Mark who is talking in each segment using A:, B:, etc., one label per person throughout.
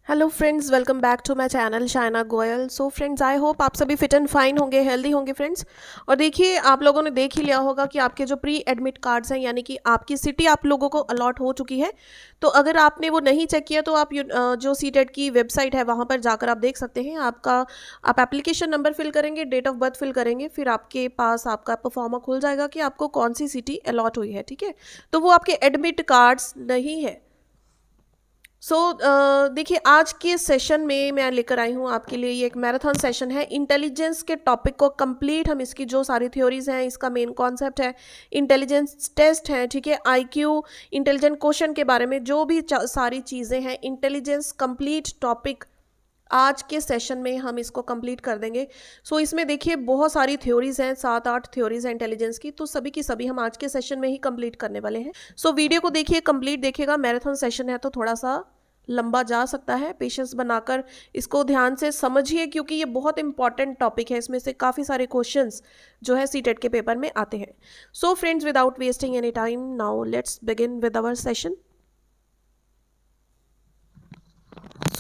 A: Hello friends, welcome back to my channel Shaina Goyal. So friends, I hope आप सभी fit and fine होंगे, healthy होंगे friends. और देखिए, आप लोगों ने देख ही लिया होगा कि आपके जो प्री एडमिट कार्ड्स हैं, यानी कि आपकी सिटी आप लोगों को अलॉट हो चुकी है। तो अगर आपने वो नहीं चेक किया तो आप जो सीटेट की वेबसाइट है वहाँ पर जाकर आप देख सकते हैं। आप एप्लीकेशन नंबर फिल करेंगे, डेट ऑफ बर्थ फिल करेंगे, फिर आपके पास आपका परफॉर्मा खुल जाएगा कि आपको कौन सी सिटी अलॉट हुई है। ठीक है, तो वो आपके एडमिट कार्ड्स नहीं है। देखिए, आज के सेशन में मैं लेकर आई हूँ आपके लिए, ये एक मैराथन सेशन है। इंटेलिजेंस के टॉपिक को कंप्लीट हम इसकी जो सारी थ्योरीज हैं, इसका मेन कॉन्सेप्ट है, इंटेलिजेंस टेस्ट है, ठीक है, आईक्यू, इंटेलिजेंट क्वेश्चन के बारे में जो भी सारी चीज़ें हैं, इंटेलिजेंस कंप्लीट टॉपिक आज के सेशन में हम इसको कंप्लीट कर देंगे। इसमें देखिए बहुत सारी थ्योरीज हैं, 7-8 थ्योरीज हैं इंटेलिजेंस की, तो सभी की सभी हम आज के सेशन में ही कंप्लीट करने वाले हैं। वीडियो को देखिए, कंप्लीट देखिएगा। मैराथन सेशन है तो थोड़ा सा लंबा जा सकता है, पेशेंस बनाकर इसको ध्यान से समझिए, क्योंकि ये बहुत इंपॉर्टेंट टॉपिक है। इसमें से काफ़ी सारे क्वेश्चंस जो है सीटेट के पेपर में आते हैं। Friends, without wasting any time, now let's begin with our session.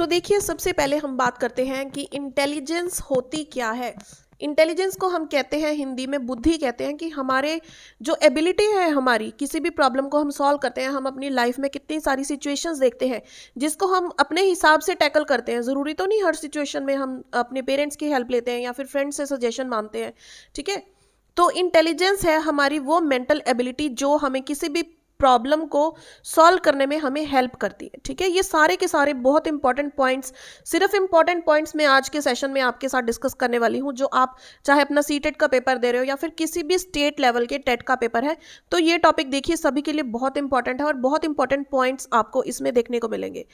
A: देखिए, सबसे पहले हम बात करते हैं कि इंटेलिजेंस होती क्या है। इंटेलिजेंस को हम कहते हैं, हिंदी में बुद्धि कहते हैं, कि हमारे जो एबिलिटी है, हमारी किसी भी प्रॉब्लम को हम सॉल्व करते हैं। हम अपनी लाइफ में कितनी सारी सिचुएशंस देखते हैं जिसको हम अपने हिसाब से टैकल करते हैं। ज़रूरी तो नहीं हर सिचुएशन में हम अपने पेरेंट्स की हेल्प लेते हैं या फिर फ्रेंड्स से सजेशन मांगते हैं। ठीक है, तो इंटेलिजेंस है हमारी वो मेंटल एबिलिटी जो हमें किसी भी प्रॉब्लम को सॉल्व करने में हमें हेल्प करती है। ठीक है, ये सारे के सारे बहुत इंपॉर्टेंट पॉइंट्स, सिर्फ इंपॉर्टेंट पॉइंट्स मैं आज के सेशन में आपके साथ डिस्कस करने वाली हूँ। जो आप चाहे अपना सीटेट का पेपर दे रहे हो या फिर किसी भी स्टेट लेवल के टेट का पेपर है, तो ये टॉपिक देखिए सभी के लिए बहुत इंपॉर्टेंट है और बहुत इंपॉर्टेंट पॉइंट्स आपको इसमें देखने को मिलेंगे।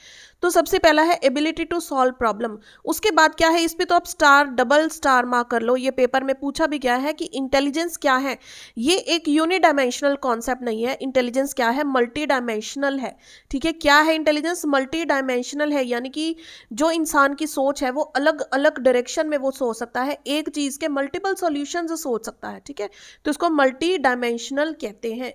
A: तो सबसे पहला है एबिलिटी टू सॉल्व प्रॉब्लम। उसके बाद क्या है, इस पर तो आप स्टार डबल स्टार मार्क कर लो। ये पेपर में पूछा भी गया है कि इंटेलिजेंस क्या है। ये एक यूनिडायमेंशनल कॉन्सेप्ट नहीं है। इंटेलिजेंस क्या है, मल्टी डायमेंशनल है। ठीक है, क्या है इंटेलिजेंस, मल्टी डायमेंशनल है, यानी कि जो इंसान की सोच है वो अलग अलग डायरेक्शन में वो सोच सकता है, एक चीज के मल्टीपल सॉल्यूशंस सोच सकता है। ठीक है, तो इसको मल्टी डायमेंशनल कहते हैं।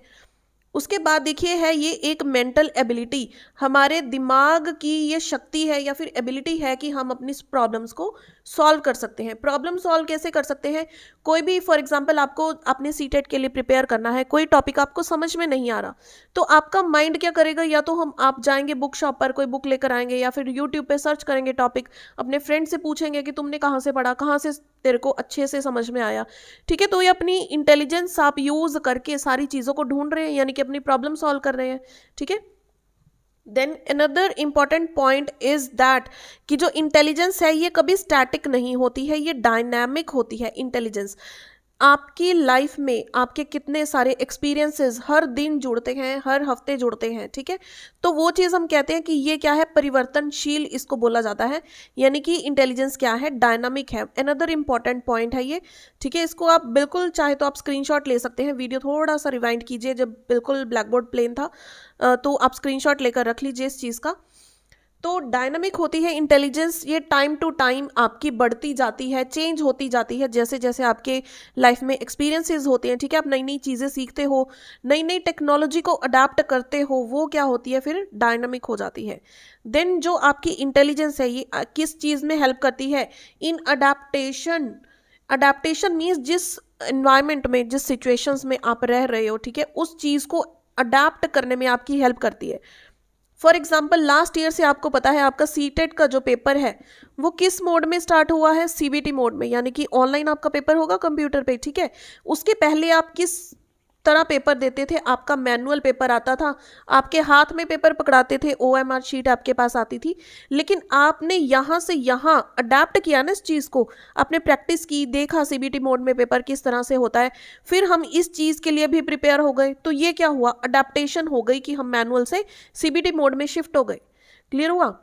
A: उसके बाद देखिए है, ये एक मेंटल एबिलिटी, हमारे दिमाग की ये शक्ति है या फिर एबिलिटी है कि हम अपनी प्रॉब्लम्स को सॉल्व कर सकते हैं। प्रॉब्लम सॉल्व कैसे कर सकते हैं, कोई भी, फॉर एग्जांपल आपको अपने सीटेट के लिए प्रिपेयर करना है, कोई टॉपिक आपको समझ में नहीं आ रहा, तो आपका माइंड क्या करेगा, या तो आप जाएंगे बुक शॉप पर, कोई बुक लेकर आएंगे, या फिर यूट्यूब पे सर्च करेंगे टॉपिक, अपने फ्रेंड से पूछेंगे कि तुमने कहाँ से पढ़ा, कहाँ से तेरे को अच्छे से समझ में आया। ठीक है, तो ये अपनी इंटेलिजेंस आप यूज करके सारी चीज़ों को ढूंढ रहे हैं, यानी कि अपनी प्रॉब्लम सॉल्व कर रहे हैं। ठीक है, then another important point is that कि जो इंटेलिजेंस है ये कभी स्टैटिक नहीं होती है, ये डायनामिक होती है। इंटेलिजेंस आपकी लाइफ में आपके कितने सारे एक्सपीरियंसेस हर दिन जुड़ते हैं, हर हफ्ते जुड़ते हैं। ठीक है, तो वो चीज़ हम कहते हैं कि ये क्या है, परिवर्तनशील इसको बोला जाता है, यानी कि इंटेलिजेंस क्या है, डायनामिक है। अनदर इंपॉर्टेंट पॉइंट है ये। ठीक है, इसको आप बिल्कुल चाहे तो आप स्क्रीनशॉट ले सकते हैं। वीडियो थोड़ा सा रिवाइंड कीजिए, जब बिल्कुल ब्लैक बोर्ड प्लेन था तो आप स्क्रीनशॉट लेकर रख लीजिए इस चीज़ का। तो डायनामिक होती है इंटेलिजेंस, ये टाइम टू टाइम आपकी बढ़ती जाती है, चेंज होती जाती है, जैसे जैसे आपके लाइफ में एक्सपीरियंसेस होते हैं। ठीक है, आप नई नई चीज़ें सीखते हो, नई नई टेक्नोलॉजी को अडाप्ट करते हो, वो क्या होती है, फिर डायनामिक हो जाती है। देन जो आपकी इंटेलिजेंस है ये किस चीज़ में हेल्प करती है, इन अडाप्टेशन। अडाप्टेशन मीन्स जिस एनवायरमेंट में, जिस सिचुएशंस में आप रह रहे हो, ठीक है, उस चीज़ को अडाप्ट करने में आपकी हेल्प करती है। फॉर एग्जाम्पल, लास्ट ईयर से आपको पता है आपका सीटेट का जो पेपर है वो किस मोड में स्टार्ट हुआ है, सीबीटी मोड में, यानी कि ऑनलाइन आपका पेपर होगा कंप्यूटर पे। ठीक है, उसके पहले आप किस तरह पेपर देते थे, आपका मैनुअल पेपर आता था, आपके हाथ में पेपर पकड़ाते थे, ओएमआर शीट आपके पास आती थी, लेकिन आपने यहाँ से यहाँ अडेप्ट किया ना इस चीज़ को, आपने प्रैक्टिस की, देखा सीबीटी मोड में पेपर किस तरह से होता है, फिर हम इस चीज़ के लिए भी प्रिपेयर हो गए। तो ये क्या हुआ, अडेप्टेशन हो गई कि हम मैनुअल से सीबीटी मोड में शिफ्ट हो गए। क्लियर हुआ।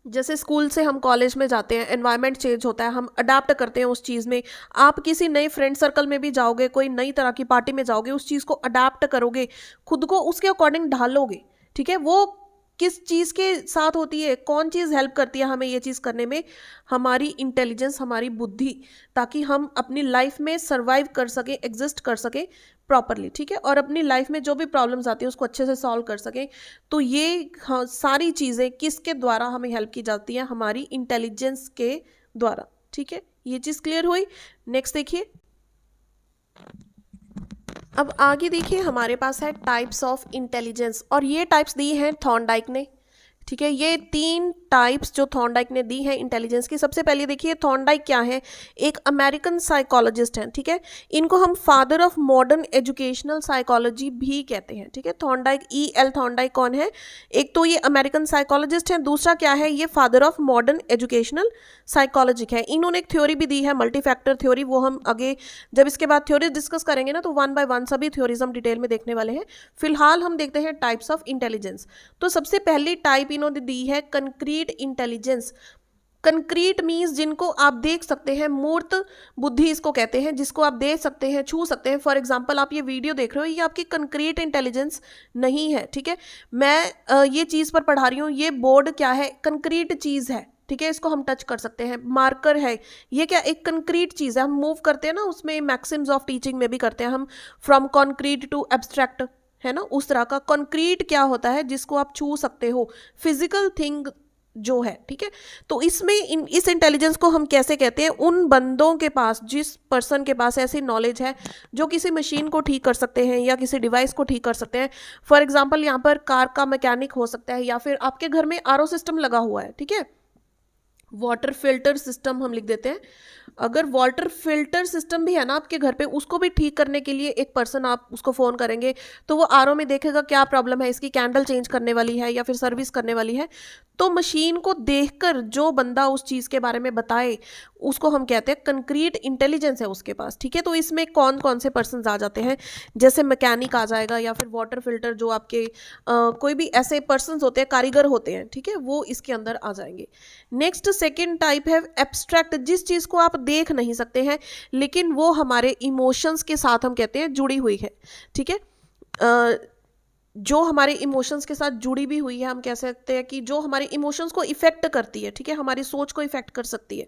A: जैसे स्कूल से हम कॉलेज में जाते हैं, एनवायरनमेंट चेंज होता है, हम अडाप्ट करते हैं उस चीज़ में। आप किसी नए फ्रेंड सर्कल में भी जाओगे, कोई नई तरह की पार्टी में जाओगे, उस चीज़ को अडाप्ट करोगे, खुद को उसके अकॉर्डिंग ढालोगे। ठीक है, वो किस चीज़ के साथ होती है, कौन चीज़ हेल्प करती है हमें ये चीज़ करने में? हमारी इंटेलिजेंस, हमारी बुद्धि, ताकि हम अपनी लाइफ में सर्वाइव कर सकें, एग्जिस्ट कर सकें प्रॉपरली, ठीक है, और अपनी लाइफ में जो भी प्रॉब्लम्स आती है उसको अच्छे से सॉल्व कर सकें। तो ये सारी चीज़ें किसके द्वारा हमें हेल्प की जाती है? हमारी इंटेलिजेंस के द्वारा, ठीक है। ये चीज़ क्लियर हुई। नेक्स्ट देखिए, अब आगे देखिए हमारे पास है टाइप्स ऑफ इंटेलिजेंस, और ये टाइप्स दी हैं थॉर्नडाइक ने, ठीक है। ये 3 टाइप्स जो थॉर्नडाइक ने दी है इंटेलिजेंस की। सबसे पहले देखिए थॉर्नडाइक क्या है, एक अमेरिकन साइकोलॉजिस्ट हैं, ठीक है। इनको हम father of modern educational psychology भी कहते हैं, ठीक है। Thorndike, E.L. थॉर्नडाइक कौन है? एक तो ये अमेरिकन साइकोलॉजिस्ट हैं, दूसरा क्या है, ये father of modern educational psychology है। इन्होंने एक थ्योरी भी दी है, मल्टी फैक्टर थ्योरी, वो हम आगे जब इसके बाद थ्योरी डिस्कस करेंगे ना तो 1 बाय 1 सभी थ्योरीज हम डिटेल में देखने वाले हैं। फिलहाल हम देखते हैं टाइप्स ऑफ इंटेलिजेंस। तो सबसे पहली टाइप इन्होंने दी है कंक्रीट इंटेलिजेंस। कंक्रीट मीन्स जिनको आप देख सकते हैं, मूर्त बुद्धि इसको कहते हैं, जिसको आप देख सकते हैं, छू सकते हैं। फॉर एग्जांपल आप ये वीडियो देख रहे हो, ये आपकी कंक्रीट इंटेलिजेंस नहीं है, ठीक है। मैं ये चीज़ पर पढ़ा रही हूँ, ये बोर्ड क्या है, कंक्रीट चीज़ है, ठीक है, इसको हम टच कर सकते हैं। मार्कर है, ये क्या, एक कंक्रीट चीज़ है, हम मूव करते हैं ना, उसमें मैक्सिम्स ऑफ टीचिंग में भी करते हैं हम, फ्रॉम कॉन्क्रीट टू एब्स्ट्रैक्ट, है ना, उस तरह का। कंक्रीट क्या होता है, जिसको आप छू सकते हो, फिजिकल थिंग जो है, ठीक है। तो इसमें इस इंटेलिजेंस को हम कैसे कहते हैं? उन बंदों के पास, जिस पर्सन के पास ऐसी नॉलेज है जो किसी मशीन को ठीक कर सकते हैं या किसी डिवाइस को ठीक कर सकते हैं। फॉर एग्जांपल यहाँ पर कार का मैकेनिक हो सकता है, या फिर आपके घर में आरओ सिस्टम लगा हुआ है, ठीक है, वाटर फिल्टर सिस्टम हम लिख देते हैं। अगर वाटर फिल्टर सिस्टम भी है ना आपके घर पे, उसको भी ठीक करने के लिए एक पर्सन, आप उसको फ़ोन करेंगे तो वो आरओ में देखेगा क्या प्रॉब्लम है, इसकी कैंडल चेंज करने वाली है या फिर सर्विस करने वाली है। तो मशीन को देखकर जो बंदा उस चीज़ के बारे में बताए, उसको हम कहते हैं कंक्रीट इंटेलिजेंस है उसके पास, ठीक है। तो इसमें कौन कौन से पर्सन आ जाते हैं, जैसे मैकेनिक आ जाएगा, या फिर वाटर फिल्टर, जो आपके कोई भी ऐसे पर्सन होते हैं, कारीगर होते हैं, ठीक है, वो इसके अंदर आ जाएंगे। नेक्स्ट सेकेंड टाइप है एब्स्ट्रैक्ट, जिस चीज़ को आप देख नहीं सकते हैं लेकिन वो हमारे इमोशंस के साथ हम कहते हैं जुड़ी हुई है, ठीक है। जो हमारे इमोशंस के साथ जुड़ी भी हुई है, हम कह सकते हैं कि जो हमारे इमोशंस को इफेक्ट करती है, ठीक है, हमारी सोच को इफेक्ट कर सकती है।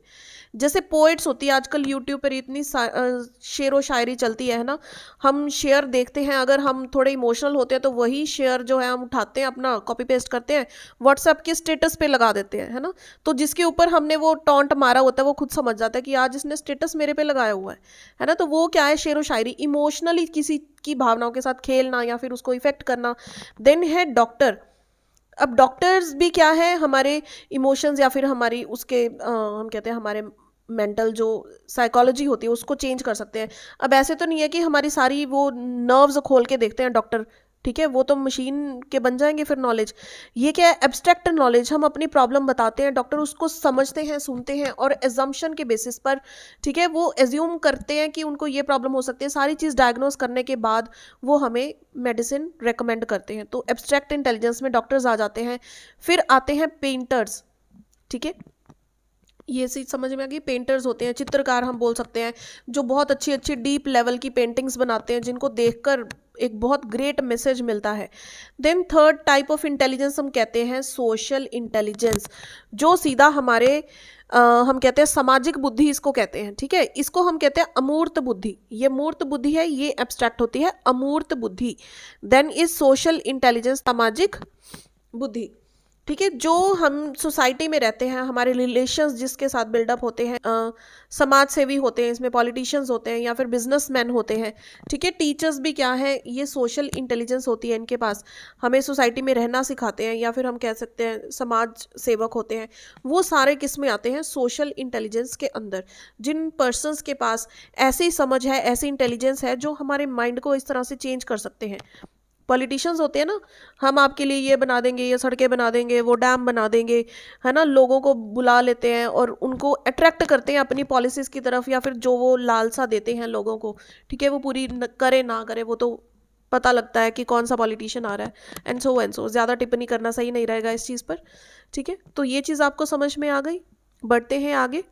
A: जैसे पोइट्स होती है, आजकल यूट्यूब पर इतनी शेर व शायरी चलती है ना, हम शेयर देखते हैं, अगर हम थोड़े इमोशनल होते हैं तो वही शेयर जो है हम उठाते हैं, अपना कॉपी पेस्ट करते हैं, व्हाट्सएप के स्टेटस पे लगा देते हैं, है ना। तो जिसके ऊपर हमने वो टॉन्ट मारा होता है वो खुद समझ जाता है कि आज इसने स्टेटस मेरे पे लगाया हुआ है ना। तो वो क्या है, शेर व शायरी, इमोशनली किसी की भावनाओं के साथ खेलना या फिर उसको इफेक्ट करना। देन है डॉक्टर। अब डॉक्टर्स भी क्या है, हमारे इमोशंस या फिर हमारी उसके हम कहते हैं हमारे मेंटल जो साइकोलॉजी होती है उसको चेंज कर सकते हैं। अब ऐसे तो नहीं है कि हमारी सारी वो नर्व्स खोल के देखते हैं डॉक्टर, ठीक है, वो तो मशीन के बन जाएंगे फिर नॉलेज। ये क्या है, एब्स्ट्रैक्ट नॉलेज, हम अपनी प्रॉब्लम बताते हैं, डॉक्टर उसको समझते हैं, सुनते हैं और एजम्पशन के बेसिस पर, ठीक है, वो एज्यूम करते हैं कि उनको ये प्रॉब्लम हो सकती है, सारी चीज़ डायग्नोस करने के बाद वो हमें मेडिसिन रेकमेंड करते हैं। तो एब्स्ट्रैक्ट इंटेलिजेंस में डॉक्टर्स आ जाते हैं। फिर आते हैं पेंटर्स, ठीक है, ये चीज समझ में आ गई। पेंटर्स होते हैं, चित्रकार हम बोल सकते हैं, जो बहुत अच्छी अच्छी डीप लेवल की पेंटिंग्स बनाते हैं, जिनको देखकर एक बहुत ग्रेट मैसेज मिलता है। Then third type of intelligence हम कहते हैं सोशल इंटेलिजेंस, जो सीधा हमारे हम कहते हैं सामाजिक बुद्धि इसको कहते हैं, ठीक है। इसको हम कहते हैं अमूर्त बुद्धि। ये मूर्त बुद्धि है, ये एब्स्ट्रैक्ट होती है अमूर्त बुद्धि। देन इज सोशल इंटेलिजेंस, सामाजिक बुद्धि, ठीक है। जो हम सोसाइटी में रहते हैं, हमारे रिलेशंस जिसके साथ बिल्डअप होते हैं, समाज सेवी होते हैं, इसमें पॉलिटिशियंस होते हैं या फिर बिजनेसमैन होते हैं, ठीक है। टीचर्स भी क्या है, ये सोशल इंटेलिजेंस होती है इनके पास, हमें सोसाइटी में रहना सिखाते हैं, या फिर हम कह सकते हैं समाज सेवक होते हैं। वो सारे किस में आते हैं, सोशल इंटेलिजेंस के अंदर। जिन पर्सनस के पास ऐसी समझ है, ऐसी इंटेलिजेंस है जो हमारे माइंड को इस तरह से चेंज कर सकते हैं। पॉलिटिशियंस होते हैं ना, हम आपके लिए ये बना देंगे, ये सड़कें बना देंगे, वो डैम बना देंगे, है ना, लोगों को बुला लेते हैं और उनको अट्रैक्ट करते हैं अपनी पॉलिसीज़ की तरफ, या फिर जो वो लालसा देते हैं लोगों को, ठीक है, वो पूरी करे ना करे, वो तो पता लगता है कि कौन सा पॉलिटिशियन आ रहा है। एंड सो ज़्यादा टिप्पणी करना सही नहीं रहेगा इस चीज़ पर, ठीक है। तो ये चीज़ आपको समझ में आ गई। बढ़ते हैं आगे।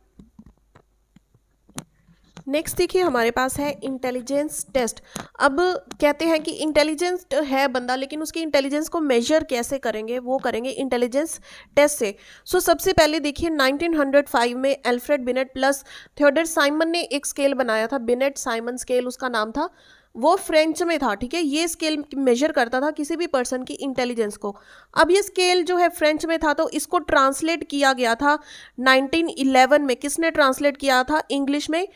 A: नेक्स्ट देखिए हमारे पास है इंटेलिजेंस टेस्ट। अब कहते हैं कि इंटेलिजेंस है बंदा, लेकिन उसकी इंटेलिजेंस को मेजर कैसे करेंगे, वो करेंगे इंटेलिजेंस टेस्ट से। सो सबसे पहले देखिए 1905 में Alfred Binet plus Theodore Simon ने एक स्केल बनाया था, बिनेट साइमन स्केल उसका नाम था, वो फ्रेंच में था, ठीक है। ये स्केल मेजर करता था किसी भी पर्सन की इंटेलिजेंस को। अब ये स्केल जो है फ्रेंच में था, तो इसको ट्रांसलेट किया गया था 1911 में। किसने ट्रांसलेट किया था इंग्लिश में?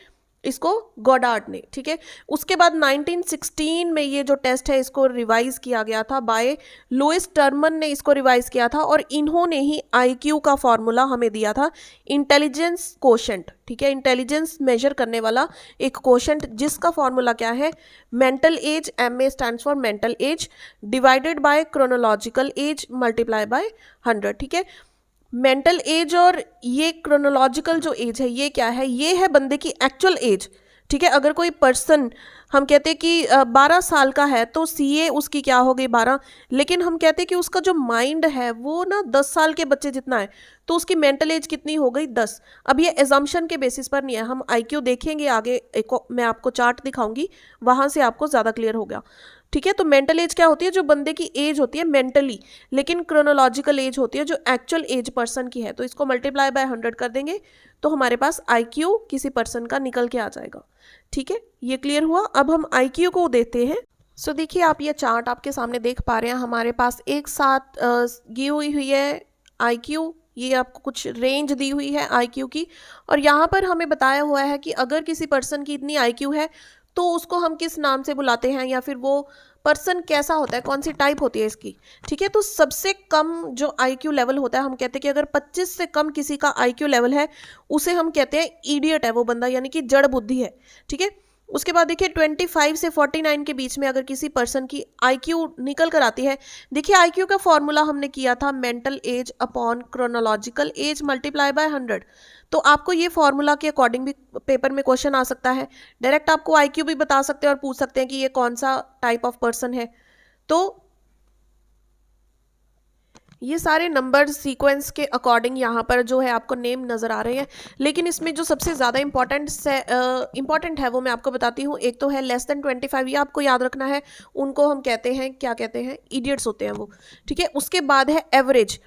A: इसको गॉडार्ड ने, ठीक है। उसके बाद 1916 में ये जो टेस्ट है इसको रिवाइज किया गया था बाय लुइस टर्मन ने, इसको रिवाइज किया था, और इन्होंने ही आईक्यू का फॉर्मूला हमें दिया था, इंटेलिजेंस कोशेंट, ठीक है। इंटेलिजेंस मेजर करने वाला एक कोशेंट जिसका फॉर्मूला क्या है? Mental as, MA stands for mental as, divided by chronological S multiply by 100, ठीक है। मेंटल एज और ये क्रोनोलॉजिकल जो एज है ये क्या है? ये है बंदे की एक्चुअल एज, ठीक है। अगर कोई पर्सन हम कहते हैं कि 12 साल का है तो CA उसकी क्या हो गई? 12। लेकिन हम कहते हैं कि उसका जो माइंड है वो ना 10 साल के बच्चे जितना है, तो उसकी मेंटल एज कितनी हो गई? 10। अब ये एजम्पशन के बेसिस पर नहीं है, हम IQ देखेंगे आगे, मैं आपको चार्ट दिखाऊंगी, वहाँ से आपको ज़्यादा क्लियर होगा, ठीक है। तो मेंटल एज क्या होती है? जो बंदे की एज होती है मेंटली, लेकिन क्रोनोलॉजिकल एज होती है जो एक्चुअल एज पर्सन की है। तो इसको मल्टीप्लाई बाय 100 कर देंगे तो हमारे पास IQ किसी पर्सन का निकल के आ जाएगा, ठीक है। ये क्लियर हुआ। अब हम IQ को देते हैं। सो देखिए आप ये चार्ट आपके सामने देख पा रहे हैं, हमारे पास एक साथ दी हुई है IQ, ये आपको कुछ रेंज दी हुई है IQ की, और यहाँ पर हमें बताया हुआ है कि अगर किसी पर्सन की इतनी IQ है तो उसको हम किस नाम से बुलाते हैं, या फिर वो पर्सन कैसा होता है, कौन सी टाइप होती है इसकी, ठीक है। तो सबसे कम जो IQ लेवल होता है, हम कहते हैं कि अगर 25 से कम किसी का IQ लेवल है उसे हम कहते हैं इडियट है वो बंदा, यानी कि जड़ बुद्धि है, ठीक है। उसके बाद देखिए 25 से 49 के बीच में अगर किसी पर्सन की IQ निकल कर आती है, देखिए IQ का फॉर्मूला हमने किया था mental as upon chronological S multiply by 100। तो आपको ये फॉर्मूला के अकॉर्डिंग भी पेपर में क्वेश्चन आ सकता है, डायरेक्ट आपको IQ भी बता सकते हैं और पूछ सकते हैं कि ये कौन सा टाइप ऑफ पर्सन है। तो ये सारे नंबर सीक्वेंस के अकॉर्डिंग यहाँ पर जो है आपको नेम नज़र आ रहे हैं, लेकिन इसमें जो सबसे ज़्यादा इंपॉर्टेंट है वो मैं आपको बताती हूँ। एक तो है लेस देन 25, ये आपको याद रखना है, उनको हम कहते हैं, क्या कहते हैं? इडियट्स होते हैं वो, ठीक है। उसके बाद है एवरेज।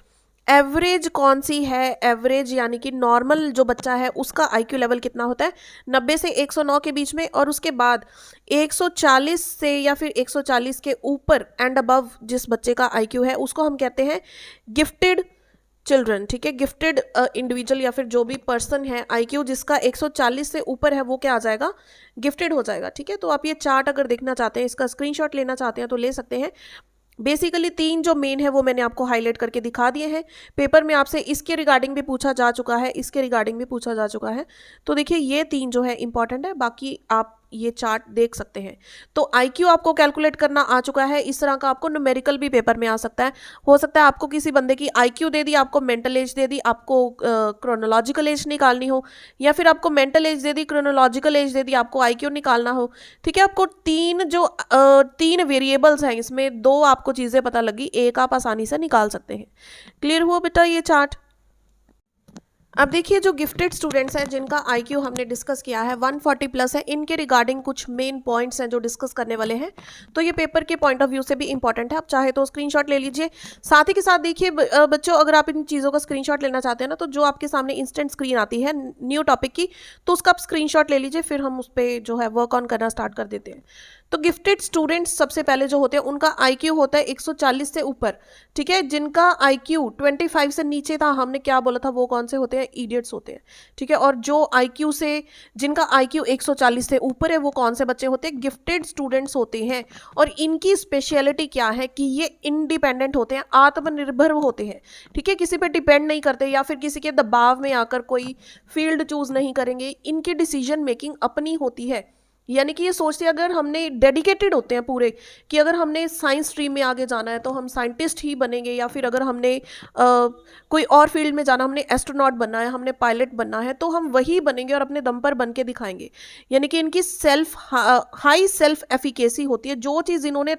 A: एवरेज कौन सी है? एवरेज यानी कि नॉर्मल जो बच्चा है उसका IQ लेवल कितना होता है? 90 से 109 के बीच में, और उसके बाद 140 से या फिर 140 के ऊपर एंड अबव जिस बच्चे का IQ है उसको हम कहते हैं गिफ्टेड चिल्ड्रन, ठीक है। गिफ्टेड इंडिविजुअल या फिर जो भी पर्सन है IQ जिसका 140 से ऊपर है वो क्या आ जाएगा? गिफ्टेड हो जाएगा, ठीक है। तो आप ये चार्ट अगर देखना चाहते हैं, इसका स्क्रीनशॉट लेना चाहते हैं तो ले सकते हैं। बेसिकली 3 जो मेन है वो मैंने आपको हाईलाइट करके दिखा दिए हैं। पेपर में आपसे इसके रिगार्डिंग भी पूछा जा चुका है, इसके रिगार्डिंग भी पूछा जा चुका है। तो देखिए ये 3 जो है इंपॉर्टेंट है, बाकी आप ये चार्ट देख सकते हैं। तो IQ आपको कैलकुलेट करना आ चुका है। इस तरह का आपको न्यूमेरिकल भी पेपर में आ सकता है। हो सकता है आपको किसी बंदे की IQ दे दी, आपको मेंटल एज दे दी, आपको क्रोनोलॉजिकल एज निकालनी हो, या फिर आपको मेंटल एज दे दी, क्रोनोलॉजिकल एज दे दी, आपको IQ निकालना हो, ठीक है। आपको 3 वेरिएबल्स हैं, इसमें 2 आपको चीज़ें पता लगी, एक आप आसानी से निकाल सकते हैं। क्लियर हुआ बेटा ये चार्ट? अब देखिए जो गिफ्टेड स्टूडेंट्स हैं जिनका IQ हमने डिस्कस किया है 140 प्लस है, इनके रिगार्डिंग कुछ मेन पॉइंट्स हैं जो डिस्कस करने वाले हैं। तो ये पेपर के पॉइंट ऑफ व्यू से भी इंपॉर्टेंट है, आप चाहे तो स्क्रीनशॉट ले लीजिए। साथ ही के साथ देखिए बच्चों, अगर आप इन चीज़ों का स्क्रीनशॉट लेना चाहते हैं ना, तो जो आपके सामने इंस्टेंट स्क्रीन आती है न्यू टॉपिक की, तो उसका आप स्क्रीनशॉट ले लीजिए, फिर हम उस पर जो है वर्क ऑन करना स्टार्ट कर देते हैं। तो गिफ्टेड स्टूडेंट्स सबसे पहले जो होते हैं उनका IQ होता है 140 से ऊपर, ठीक है। जिनका IQ 25 से नीचे था, हमने क्या बोला था, वो कौन से होते हैं? इडियट्स होते हैं, ठीक है। और जो जिनका IQ 140 से ऊपर है वो कौन से बच्चे होते हैं? गिफ्टेड स्टूडेंट्स होते हैं। और इनकी स्पेशलिटी क्या है कि ये इंडिपेंडेंट होते हैं, आत्मनिर्भर होते हैं, ठीक है। किसी पे डिपेंड नहीं करते या फिर किसी के दबाव में आकर कोई फील्ड चूज नहीं करेंगे। इनकी डिसीजन मेकिंग अपनी होती है, यानी कि ये सोचते हैं, अगर हमने डेडिकेटेड होते हैं पूरे, कि अगर हमने साइंस स्ट्रीम में आगे जाना है तो हम साइंटिस्ट ही बनेंगे, या फिर अगर हमने कोई और फील्ड में जाना, हमने एस्ट्रोनॉट बनना है, हमने पायलट बनना है, तो हम वही बनेंगे और अपने दम पर बन के दिखाएंगे। यानी कि इनकी हाई सेल्फ एफिकेसी होती है। जो चीज़ इन्होंने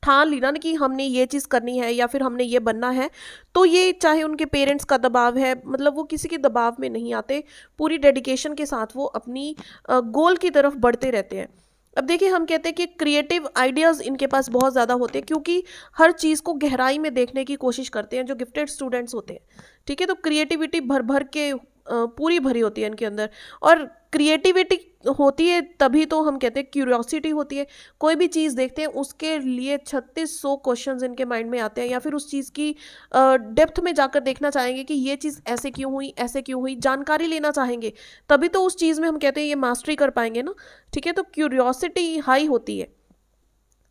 A: ठान ली ना कि हमने ये चीज़ करनी है या फिर हमने ये बनना है, तो तो ये चाहे उनके पेरेंट्स का दबाव है, मतलब वो किसी के दबाव में नहीं आते, पूरी डेडिकेशन के साथ वो अपनी गोल की तरफ बढ़ते रहते हैं। अब देखिए हम कहते हैं कि क्रिएटिव आइडियाज़ इनके पास बहुत ज़्यादा होते हैं, क्योंकि हर चीज़ को गहराई में देखने की कोशिश करते हैं जो गिफ्टेड स्टूडेंट्स होते हैं। ठीक है, तो क्रिएटिविटी भर भर के पूरी भरी होती है इनके अंदर। और क्रिएटिविटी होती है तभी तो हम कहते हैं क्यूरियोसिटी होती है। कोई भी चीज़ देखते हैं उसके लिए 3600 क्वेश्चंस इनके माइंड में आते हैं, या फिर उस चीज़ की डेप्थ में जाकर देखना चाहेंगे कि ये चीज़ ऐसे क्यों हुई, ऐसे क्यों हुई, जानकारी लेना चाहेंगे, तभी तो उस चीज़ में हम कहते हैं ये मास्टरी कर पाएंगे ना। ठीक है, तो क्यूरियोसिटी हाई होती है।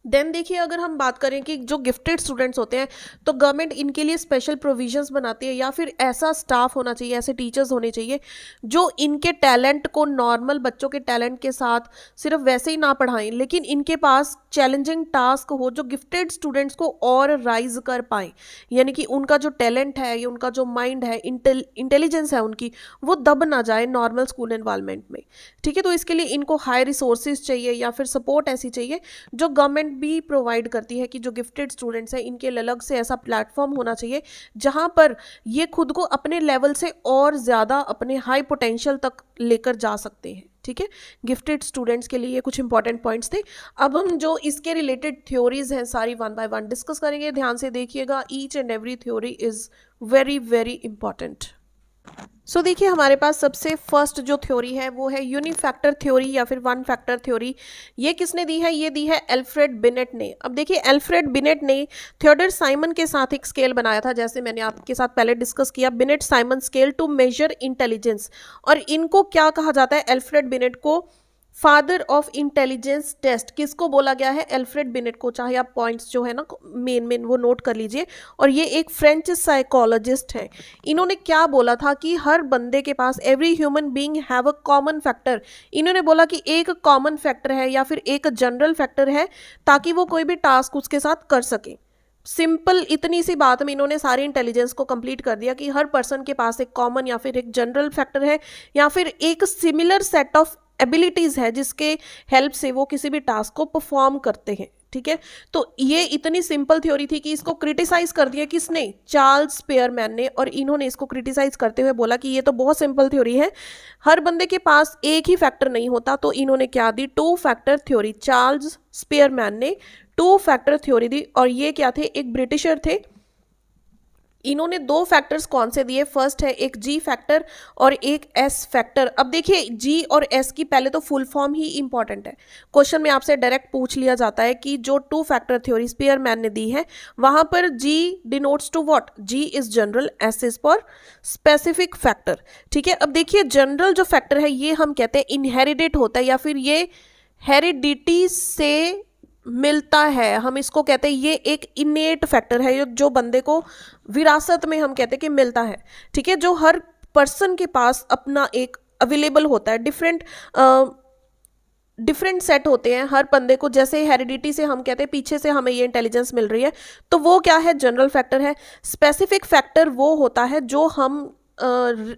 A: देन देखिए अगर हम बात करें कि जो गिफ्टेड स्टूडेंट्स होते हैं, तो गवर्नमेंट इनके लिए स्पेशल प्रोविजंस बनाती है, या फिर ऐसा स्टाफ होना चाहिए, ऐसे टीचर्स होने चाहिए जो इनके टैलेंट को नॉर्मल बच्चों के टैलेंट के साथ सिर्फ वैसे ही ना पढ़ाएं, लेकिन इनके पास चैलेंजिंग टास्क हो जो गिफ्टेड स्टूडेंट्स को और राइज कर पाएं, यानी कि उनका जो टैलेंट है या उनका जो माइंड है, इंटेलिजेंस है उनकी, वो दब ना जाए नॉर्मल स्कूल एनवायरनमेंट में। ठीक है, तो इसके लिए इनको हाई रिसोर्सेज चाहिए या फिर सपोर्ट ऐसी चाहिए जो गवर्नमेंट भी प्रोवाइड करती है, कि जो गिफ्टेड स्टूडेंट्स हैं इनके लिए अलग से ऐसा प्लेटफॉर्म होना चाहिए जहां पर ये खुद को अपने लेवल से और ज़्यादा अपने हाई पोटेंशियल तक लेकर जा सकते हैं। ठीक है, गिफ्टेड स्टूडेंट्स के लिए ये कुछ इंपॉर्टेंट पॉइंट्स थे। अब हम जो इसके रिलेटेड थ्योरीज हैं सारी वन बाय वन डिस्कस करेंगे, ध्यान से देखिएगा, each and every theory is very very important. So देखिए हमारे पास सबसे फर्स्ट जो थ्योरी है वो है यूनिफैक्टर थ्योरी या फिर वन फैक्टर थ्योरी। ये किसने दी है? ये दी है एल्फ्रेड बिनेट ने। अब देखिए एल्फ्रेड बिनेट ने थियोडर साइमन के साथ एक स्केल बनाया था, जैसे मैंने आपके साथ पहले डिस्कस किया, Binet Simon scale to measure intelligence. और इनको क्या कहा जाता है? एल्फ्रेड बिनेट को फादर ऑफ इंटेलिजेंस टेस्ट किसको बोला गया है? एल्फ्रेड बिनेट को। चाहे आप पॉइंट्स जो है ना मेन वो नोट कर लीजिए। और ये एक फ्रेंच साइकोलॉजिस्ट हैं। इन्होंने क्या बोला था कि हर बंदे के पास, every human being have a common factor. इन्होंने बोला कि एक कॉमन फैक्टर है या फिर एक जनरल फैक्टर है ताकि वो कोई भी टास्क उसके साथ कर सके। सिंपल इतनी सी बात में इन्होंने सारी इंटेलिजेंस को कंप्लीट कर दिया कि हर पर्सन के पास एक कॉमन या फिर एक जनरल फैक्टर है या फिर एक सिमिलर सेट ऑफ एबिलिटीज है जिसके हेल्प से वो किसी भी टास्क को परफॉर्म करते हैं। ठीक है, तो ये इतनी सिंपल थ्योरी थी कि इसको क्रिटिसाइज कर दिया किसने? चार्ल्स स्पेयरमैन ने। और इन्होंने इसको क्रिटिसाइज करते हुए बोला कि ये तो बहुत सिंपल थ्योरी है, हर बंदे के पास एक ही फैक्टर नहीं होता। तो इन्होंने क्या दी? Two factor theory. Charles Spearman ने टू फैक्टर थ्योरी दी। और ये क्या थे? एक ब्रिटिशर थे। इन्होंने दो फैक्टर्स कौन से दिए? फर्स्ट है एक जी फैक्टर और एक एस फैक्टर। अब देखिए जी और एस की पहले तो फुल फॉर्म ही इंपॉर्टेंट है। क्वेश्चन में आपसे डायरेक्ट पूछ लिया जाता है कि जो टू फैक्टर थ्योरी स्पेयरमैन ने दी है वहां पर G denotes to what? G is general, S is for specific factor. ठीक है, अब देखिए जनरल जो फैक्टर है ये हम कहते हैं इनहेरिटेड होता है या फिर ये हेरिडिटी से मिलता है। हम इसको कहते हैं ये एक इनेट फैक्टर है जो बंदे को विरासत में हम कहते हैं कि मिलता है। ठीक है, जो हर पर्सन के पास अपना एक अवेलेबल होता है। डिफरेंट सेट होते हैं हर बंदे को, जैसे हेरिडिटी से हम कहते हैं पीछे से हमें ये इंटेलिजेंस मिल रही है, तो वो क्या है? जनरल फैक्टर है। स्पेसिफिक फैक्टर वो होता है जो हम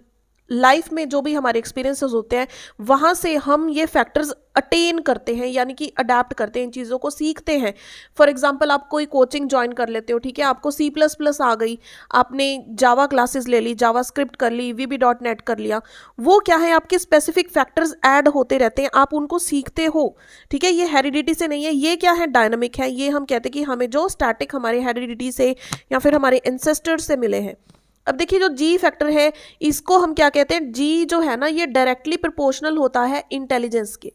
A: लाइफ में जो भी हमारे एक्सपीरियंसेस होते हैं वहाँ से हम ये फैक्टर्स अटेन करते हैं, यानी कि अडाप्ट करते हैं, इन चीज़ों को सीखते हैं। फॉर एग्जांपल आप कोई कोचिंग ज्वाइन कर लेते हो, ठीक है, आपको C++ आ गई, आपने जावा क्लासेस ले ली, जावा स्क्रिप्ट कर ली, VB.NET कर लिया, वो क्या है? आपके स्पेसिफिक फैक्टर्स ऐड होते रहते हैं, आप उनको सीखते हो। ठीक है, ये हेरिडिटी से नहीं है, ये क्या है? डायनामिक है। ये हम कहते हैं कि हमें जो स्टैटिक हमारे हेरिडिटी से या फिर हमारे एंसेस्टर्स से मिले हैं। अब देखिए जो जी फैक्टर है इसको हम क्या कहते हैं? जी जो है ना ये डायरेक्टली प्रोपोर्शनल होता है इंटेलिजेंस के।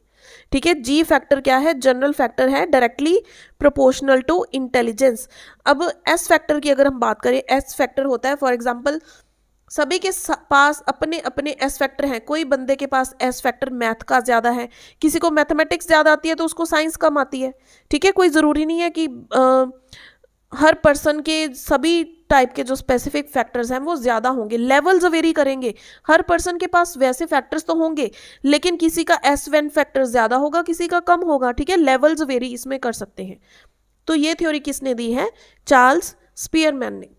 A: ठीक है, जी फैक्टर क्या है? जनरल फैक्टर है, डायरेक्टली प्रोपोर्शनल टू इंटेलिजेंस। अब एस फैक्टर की अगर हम बात करें, एस फैक्टर होता है फॉर एग्जांपल सभी के पास अपने अपने एस फैक्टर हैं। कोई बंदे के पास एस फैक्टर मैथ का ज़्यादा है, किसी को मैथमेटिक्स ज़्यादा आती है तो उसको साइंस कम आती है। ठीक है, कोई ज़रूरी नहीं है कि हर पर्सन के सभी टाइप के जो स्पेसिफिक फैक्टर्स हैं वो ज़्यादा होंगे, लेवल्स वेरी करेंगे। हर पर्सन के पास वैसे फैक्टर्स तो होंगे लेकिन किसी का S1 फैक्टर ज़्यादा होगा, किसी का कम होगा। ठीक है, लेवल्स वेरी इसमें कर सकते हैं। तो ये थ्योरी किसने दी है? चार्ल्स स्पियरमैन ने।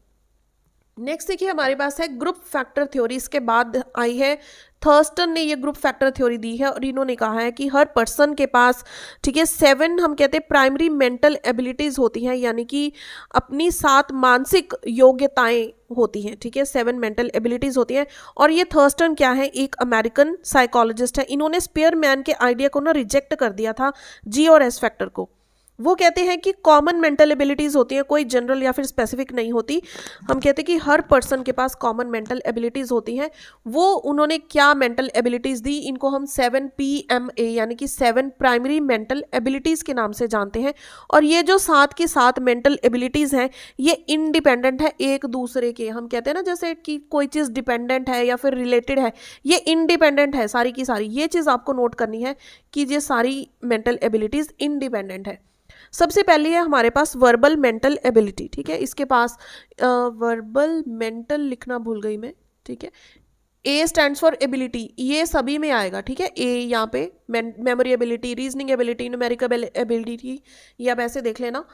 A: नेक्स्ट देखिए हमारे पास है ग्रुप फैक्टर थ्योरी। इसके बाद आई है थर्स्टन ने ये ग्रुप फैक्टर थ्योरी दी है और इन्होंने कहा है कि हर पर्सन के पास, ठीक है, 7 हम कहते हैं प्राइमरी मेंटल एबिलिटीज होती हैं, यानी कि अपनी 7 मानसिक योग्यताएं होती हैं, ठीक है, 7 मेंटल एबिलिटीज होती हैं। और ये थर्स्टन क्या है, एक अमेरिकन साइकोलॉजिस्ट है। इन्होंने स्पीयरमैन के आइडिया को ना रिजेक्ट कर दिया था, जी और एस फैक्टर को। वो कहते हैं कि कॉमन मेंटल एबिलिटीज होती हैं, कोई जनरल या फिर स्पेसिफिक नहीं होती। हम कहते हैं कि हर पर्सन के पास कॉमन मेंटल एबिलिटीज होती हैं। वो उन्होंने क्या मेंटल एबिलिटीज दी, इनको हम 7 PMA यानी कि 7 प्राइमरी मेंटल एबिलिटीज के नाम से जानते हैं। और ये जो 7 की 7 मेंटल एबिलिटीज हैं ये इंडिपेंडेंट है एक दूसरे के। हम कहते हैं ना जैसे कि कोई चीज़ डिपेंडेंट है या फिर रिलेटेड है, ये इंडिपेंडेंट है सारी की सारी। ये चीज़ आपको नोट करनी है कि ये सारी मेंटल एबिलिटीज इंडिपेंडेंट है। सबसे पहले है हमारे पास वर्बल मेंटल एबिलिटी, ठीक है, इसके पास वर्बल मेंटल लिखना भूल गई मैं, ठीक है। ए स्टैंड्स फॉर एबिलिटी, ये सभी में आएगा, ठीक है। ए यहाँ पे memory ability, reasoning ability, numerical ability, ये आप ऐसे देख लेना।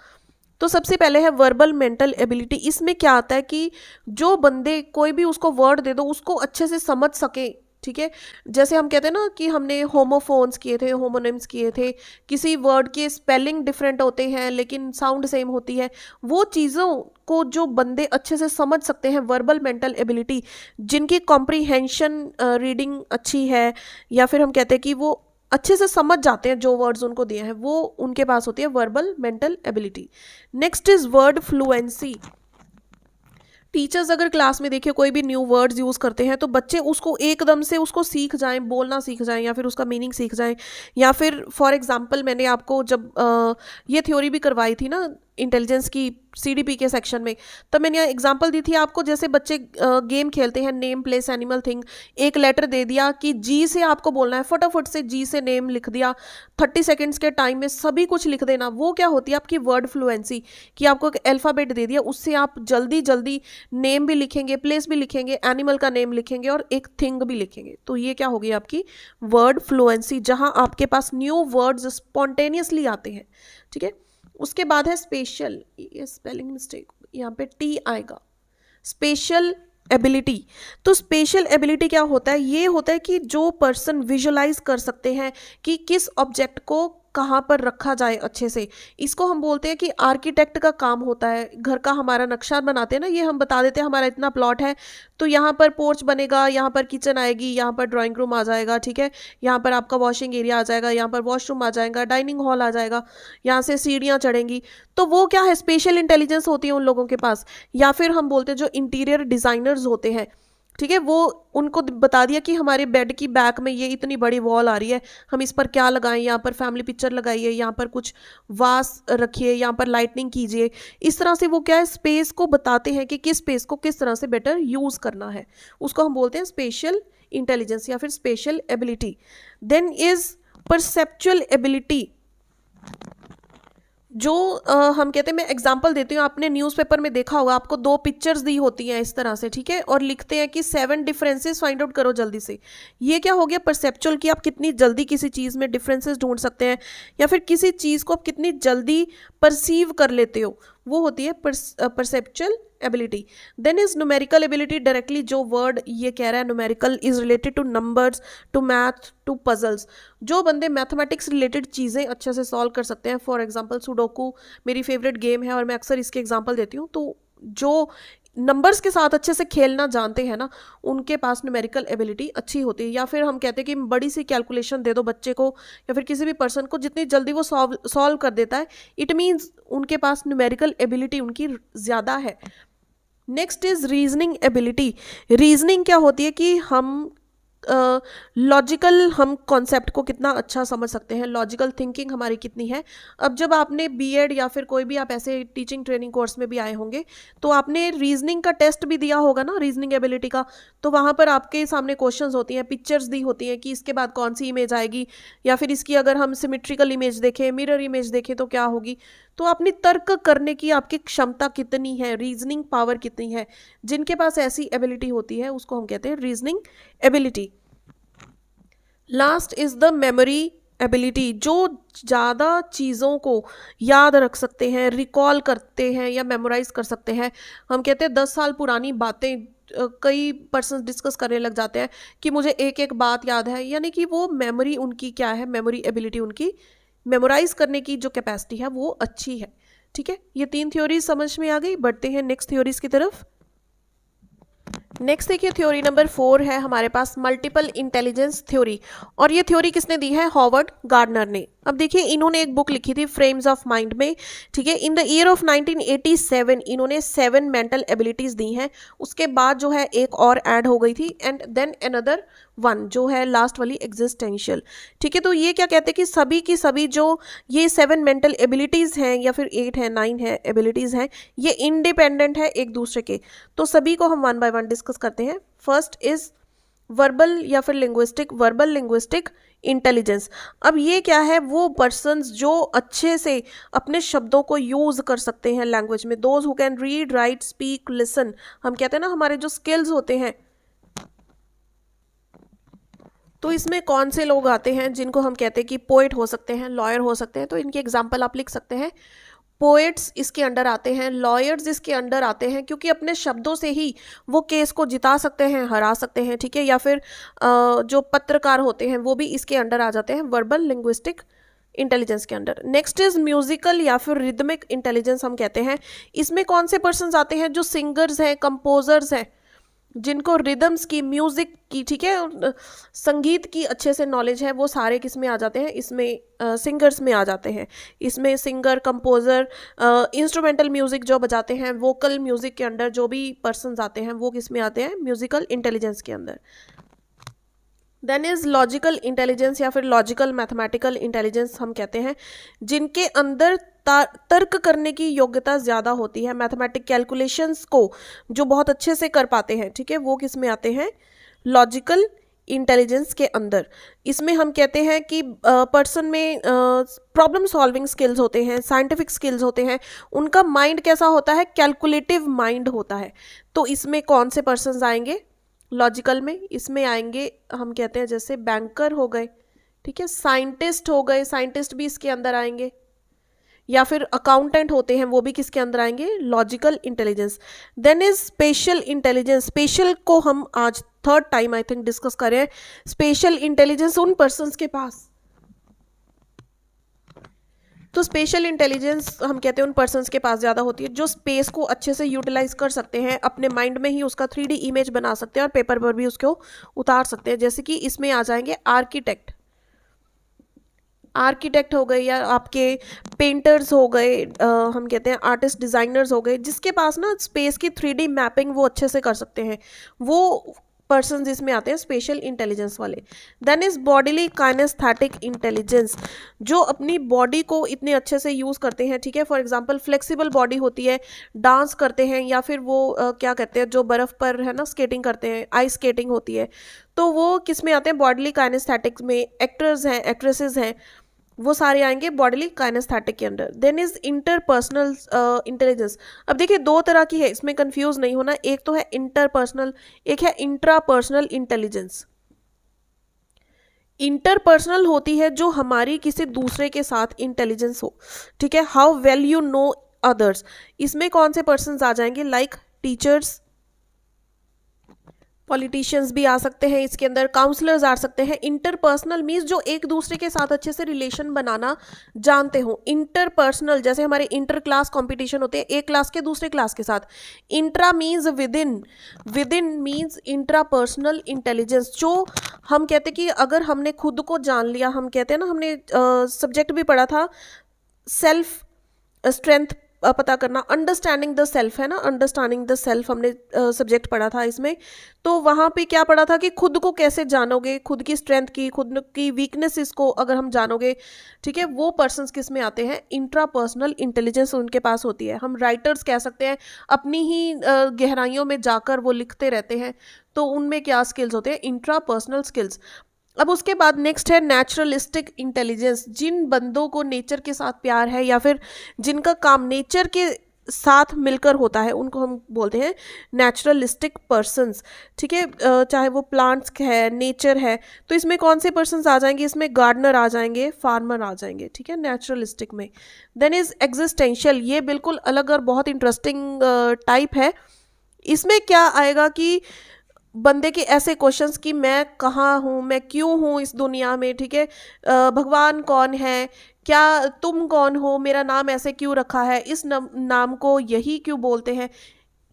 A: तो सबसे पहले है वर्बल मेंटल एबिलिटी। इसमें क्या आता है कि जो बंदे कोई भी उसको वर्ड दे दो उसको अच्छे से समझ सके, ठीक है। जैसे हम कहते हैं ना कि हमने होमोफोन्स किए थे, होमोनिम्स किए थे, किसी वर्ड के स्पेलिंग डिफरेंट होते हैं लेकिन साउंड सेम होती है। वो चीज़ों को जो बंदे अच्छे से समझ सकते हैं, वर्बल मेंटल एबिलिटी, जिनकी कॉम्प्रीहेंशन रीडिंग अच्छी है, या फिर हम कहते हैं कि वो अच्छे से समझ जाते हैं जो वर्ड्स उनको दिए हैं, वो उनके पास होती है verbal mental ability. Next is word fluency. Teachers अगर क्लास में देखिए कोई भी न्यू वर्ड्स यूज़ करते हैं तो बच्चे उसको एकदम से उसको सीख जाएं, बोलना सीख जाएं, या फिर उसका मीनिंग सीख जाएं। या फिर फॉर एग्जांपल मैंने आपको जब ये थ्योरी भी करवाई थी ना इंटेलिजेंस की CDP के सेक्शन में, तब मैंने एग्जांपल दी थी आपको। जैसे बच्चे गेम खेलते हैं, नेम प्लेस एनिमल थिंग, एक लेटर दे दिया कि जी से आपको बोलना है, फटाफट से जी से नेम लिख दिया, 30 सेकेंड्स के टाइम में सभी कुछ लिख देना। वो क्या होती है आपकी वर्ड फ्लुएंसी, कि आपको एक अल्फ़ाबेट दे दिया, उससे आप जल्दी जल्दी नेम भी लिखेंगे, प्लेस भी लिखेंगे, एनिमल का नेम लिखेंगे और एक थिंग भी लिखेंगे। तो ये क्या होगी आपकी वर्ड फ्लुएंसी, जहाँ आपके पास न्यू वर्ड्स स्पॉन्टेनियसली आते हैं, ठीक है। उसके बाद है स्पेशल, ये स्पेलिंग मिस्टेक, यहाँ पे टी आएगा, स्पेशल एबिलिटी। तो स्पेशल एबिलिटी क्या होता है, ये होता है कि जो पर्सन विजुलाइज कर सकते हैं कि किस ऑब्जेक्ट को कहाँ पर रखा जाए अच्छे से। इसको हम बोलते हैं कि आर्किटेक्ट का काम होता है। घर का हमारा नक्शा बनाते हैं ना, ये हम बता देते हैं हमारा इतना प्लॉट है तो यहाँ पर पोर्च बनेगा, यहाँ पर किचन आएगी, यहाँ पर ड्राइंग रूम आ जाएगा, ठीक है, यहाँ पर आपका वॉशिंग एरिया आ जाएगा, यहाँ पर वॉशरूम आ जाएगा, डाइनिंग हॉल आ जाएगा, यहाँ से सीढ़ियाँ चढ़ेंगी। तो वो क्या है, स्पेशल इंटेलिजेंस होती है उन लोगों के पास। या फिर हम बोलते हैं जो इंटीरियर डिज़ाइनर्स होते हैं, ठीक है, वो उनको बता दिया कि हमारे बेड की बैक में ये इतनी बड़ी वॉल आ रही है, हम इस पर क्या लगाएं, यहाँ पर फैमिली पिक्चर लगाइए, यहाँ पर कुछ वास रखिए, यहाँ पर लाइटनिंग कीजिए। इस तरह से वो क्या है, स्पेस को बताते हैं कि किस स्पेस को किस तरह से बेटर यूज़ करना है। उसको हम बोलते हैं स्पेशल इंटेलिजेंस या फिर special ability. Then is perceptual ability, जो हम कहते हैं, मैं एग्जांपल देती हूँ, आपने न्यूज़पेपर में देखा होगा, आपको 2 पिक्चर्स दी होती हैं इस तरह से, ठीक है, और लिखते हैं कि 7 डिफरेंसेस फाइंड आउट करो जल्दी से। ये क्या हो गया, परसेप्चुअल, कि आप कितनी जल्दी किसी चीज़ में डिफरेंसेस ढूंढ सकते हैं, या फिर किसी चीज़ को आप कितनी जल्दी परसीव कर लेते हो, वो होती है perceptual ability. Then is numerical ability, directly जो वर्ड ये कह रहा है, numerical is related to numbers, to math, to puzzles. जो बंदे मैथमेटिक्स रिलेटेड चीज़ें अच्छे से सॉल्व कर सकते हैं, फॉर एग्जांपल सुडोकू मेरी फेवरेट गेम है और मैं अक्सर इसके एग्जांपल देती हूँ। तो जो नंबर्स के साथ अच्छे से खेलना जानते हैं ना, उनके पास न्यूमेरिकल एबिलिटी अच्छी होती है। या फिर हम कहते हैं कि बड़ी सी कैलकुलेशन दे दो बच्चे को या फिर किसी भी पर्सन को, जितनी जल्दी वो सॉल्व कर देता है, इट मीन्स उनके पास न्यूमेरिकल एबिलिटी उनकी ज़्यादा है। Next is reasoning ability. Reasoning क्या होती है कि हम लॉजिकल हम कॉन्सेप्ट को कितना अच्छा समझ सकते हैं, लॉजिकल थिंकिंग हमारी कितनी है। अब जब आपने बीएड या फिर कोई भी आप ऐसे टीचिंग ट्रेनिंग कोर्स में भी आए होंगे तो आपने रीजनिंग का टेस्ट भी दिया होगा ना, रीजनिंग एबिलिटी का। तो वहाँ पर आपके सामने क्वेश्चंस होती हैं, पिक्चर्स दी होती हैं कि इसके बाद कौन सी इमेज आएगी, या फिर इसकी अगर हम सिमेट्रिकल इमेज देखें, मिरर इमेज देखें तो क्या होगी। तो अपनी तर्क करने की आपकी क्षमता कितनी है, रीजनिंग पावर कितनी है, जिनके पास ऐसी एबिलिटी होती है उसको हम कहते हैं reasoning ability. Last is the memory ability, जो ज़्यादा चीज़ों को याद रख सकते हैं, रिकॉल करते हैं या मेमोराइज कर सकते हैं। हम कहते हैं 10 साल पुरानी बातें कई पर्सन डिस्कस करने लग जाते हैं कि मुझे एक एक बात याद है, यानी कि वो मेमोरी उनकी क्या है, मेमोरी एबिलिटी उनकी मेमोराइज करने की जो कैपेसिटी है वो अच्छी है। ठीक है, ये 3 थ्योरीज समझ में आ गई। बढ़ते हैं नेक्स्ट थ्योरीज की तरफ। नेक्स्ट देखिए थ्योरी नंबर 4 है हमारे पास मल्टीपल इंटेलिजेंस थ्योरी, और ये थ्योरी किसने दी है, हॉवर्ड गार्डनर ने। अब देखिए इन्होंने एक बुक लिखी थी फ्रेम्स ऑफ माइंड में। ठीक है, इन द ईयर ऑफ 1987 इन्होंने 7 मेंटल एबिलिटीज दी हैं, उसके बाद जो है एक और ऐड हो गई थी, एंड देन अनदर 1 जो है लास्ट वाली एग्जिस्टेंशियल। ठीक है, तो ये क्या कहते हैं कि सभी की सभी जो ये 7 मेंटल एबिलिटीज हैं या फिर 8 है 9 है एबिलिटीज हैं, ये इंडिपेंडेंट है एक दूसरे के। तो सभी को हम 1 बाय 1 डिस्कस करते हैं। फर्स्ट इज वर्बल या फिर लिंग्विस्टिक, वर्बल लिंग्विस्टिक इंटेलिजेंस। अब ये क्या है, वो पर्सन्स जो अच्छे से अपने शब्दों को यूज कर सकते हैं लैंग्वेज में, those who can read write speak listen. हम कहते हैं ना हमारे जो स्किल्स होते हैं, तो इसमें कौन से लोग आते हैं जिनको हम कहते हैं कि पोएट हो सकते हैं, लॉयर हो सकते हैं। तो इनकी एग्जांपल आप लिख सकते हैं। पोएट्स इसके अंडर आते हैं, लॉयर्स इसके अंडर आते हैं, क्योंकि अपने शब्दों से ही वो केस को जिता सकते हैं, हरा सकते हैं। ठीक है, या फिर जो पत्रकार होते हैं वो भी इसके अंडर आ जाते हैं, वर्बल लिंग्विस्टिक इंटेलिजेंस के अंडर। नेक्स्ट इज म्यूजिकल या फिर रिदमिक इंटेलिजेंस हम कहते हैं। इसमें कौन से पर्सन आते हैं, जो सिंगर्स हैं, कंपोजर्स हैं, जिनको रिदम्स की, म्यूजिक की, ठीक है, संगीत की अच्छे से नॉलेज है, वो सारे किस में आ जाते हैं, इसमें सिंगर्स में आ जाते हैं। इसमें सिंगर, कंपोजर, इंस्ट्रूमेंटल म्यूजिक जो बजाते हैं, वोकल म्यूजिक के अंडर जो भी पर्सन्स आते हैं वो किस में आते हैं, म्यूजिकल इंटेलिजेंस के अंदर। देन इज लॉजिकल इंटेलिजेंस या फिर लॉजिकल मैथमेटिकल इंटेलिजेंस हम कहते हैं, जिनके अंदर तर्क करने की योग्यता ज़्यादा होती है, मैथमेटिक कैलकुलेशंस को जो बहुत अच्छे से कर पाते हैं। ठीक है, वो किस में आते हैं, लॉजिकल इंटेलिजेंस के अंदर। इसमें हम कहते हैं कि पर्सन में प्रॉब्लम सॉल्विंग स्किल्स होते हैं, साइंटिफिक स्किल्स होते हैं, उनका माइंड कैसा होता है, कैलकुलेटिव माइंड होता है। तो इसमें कौन से पर्सन आएंगे लॉजिकल में, इसमें आएंगे हम कहते हैं जैसे बैंकर हो गए, ठीक है, साइंटिस्ट हो गए, साइंटिस्ट भी इसके अंदर आएंगे, या फिर अकाउंटेंट होते हैं वो भी किसके अंदर आएंगे, logical intelligence. Then is special intelligence. Special को हम आज 3rd time I think discuss कर रहे हैं। स्पेशल इंटेलिजेंस उन पर्सन्स के पास, तो स्पेशल इंटेलिजेंस हम कहते हैं उन पर्सन्स के पास ज़्यादा होती है जो स्पेस को अच्छे से यूटिलाइज कर सकते हैं, अपने माइंड में ही उसका 3D इमेज बना सकते हैं और पेपर पर भी उसको उतार सकते हैं। जैसे कि इसमें आ जाएंगे आर्किटेक्ट, आर्किटेक्ट हो गए, या आपके पेंटर्स हो गए, हम कहते हैं आर्टिस्ट डिज़ाइनर्स हो गए, जिसके पास ना स्पेस की 3D मैपिंग वो अच्छे से कर सकते हैं, वो पर्सन इसमें आते हैं स्पेशल इंटेलिजेंस वाले। Then is bodily kinesthetic intelligence, जो अपनी बॉडी को इतने अच्छे से यूज़ करते हैं। ठीक है, फॉर एग्जांपल फ्लेक्सिबल बॉडी होती है, डांस करते हैं, या फिर वो क्या कहते हैं जो बर्फ़ पर है ना स्केटिंग करते हैं, आइस स्केटिंग होती है, तो वो किस में आते हैं, बॉडीली काइनेस्थेटिक्स में। एक्टर्स हैं, एक्ट्रेसेस हैं, वो सारे आएंगे बॉडीली काइनेस्थेटिक के under. Then is interpersonal intelligence. अब देखिए 2 तरह की है, इसमें कंफ्यूज नहीं होना। एक तो है इंटरपर्सनल, एक है इंट्रापर्सनल इंटेलिजेंस। इंटरपर्सनल होती है जो हमारी किसी दूसरे के साथ इंटेलिजेंस हो। ठीक है, how well you know others. इसमें कौन से पर्सन आ जाएंगे, लाइक टीचर्स, पॉलिटिशियंस भी आ सकते हैं इसके अंदर, काउंसलर्स आ सकते हैं। इंटरपर्सनल मीन्स जो एक दूसरे के साथ अच्छे से रिलेशन बनाना जानते हो। इंटरपर्सनल जैसे हमारे इंटर क्लास कॉम्पिटिशन होते हैं एक क्लास के दूसरे क्लास के साथ। Intra means with in, with in means intrapersonal intelligence, जो हम कहते हैं कि अगर हमने खुद को जान लिया, हम कहते हैं ना, हमने सब्जेक्ट भी पढ़ा था सेल्फ स्ट्रेंथ पता करना, अंडरस्टैंडिंग द सेल्फ है ना, अंडरस्टैंडिंग द सेल्फ हमने सब्जेक्ट पढ़ा था इसमें। तो वहाँ पे क्या पढ़ा था कि खुद को कैसे जानोगे, खुद की स्ट्रेंथ की, खुद की वीकनेसेस को अगर हम जानोगे, ठीक है, वो पर्सन्स किस में आते हैं, इंट्रापर्सनल इंटेलिजेंस उनके पास होती है। हम राइटर्स कह सकते हैं, अपनी ही गहराइयों में जाकर वो लिखते रहते हैं, तो उनमें क्या स्किल्स होते हैं, इंट्रापर्सनल स्किल्स। अब उसके बाद नेक्स्ट है नेचुरलिस्टिक इंटेलिजेंस, जिन बंदों को नेचर के साथ प्यार है या फिर जिनका काम नेचर के साथ मिलकर होता है उनको हम बोलते हैं नेचुरलिस्टिक पर्सन्स। ठीक है, चाहे वो प्लांट्स है, नेचर है, तो इसमें कौन से पर्सन्स आ जाएंगे, इसमें गार्डनर आ जाएंगे, फार्मर आ जाएंगे। ठीक है, नेचुरलिस्टिक में। देन इज एग्जिस्टेंशियल, ये बिल्कुल अलग और बहुत इंटरेस्टिंग टाइप है। इसमें क्या आएगा कि बंदे के ऐसे क्वेश्चंस कि मैं कहाँ हूँ, मैं क्यों हूँ इस दुनिया में, ठीक है, भगवान कौन है, क्या तुम कौन हो, मेरा नाम ऐसे क्यों रखा है, इस नाम को यही क्यों बोलते हैं,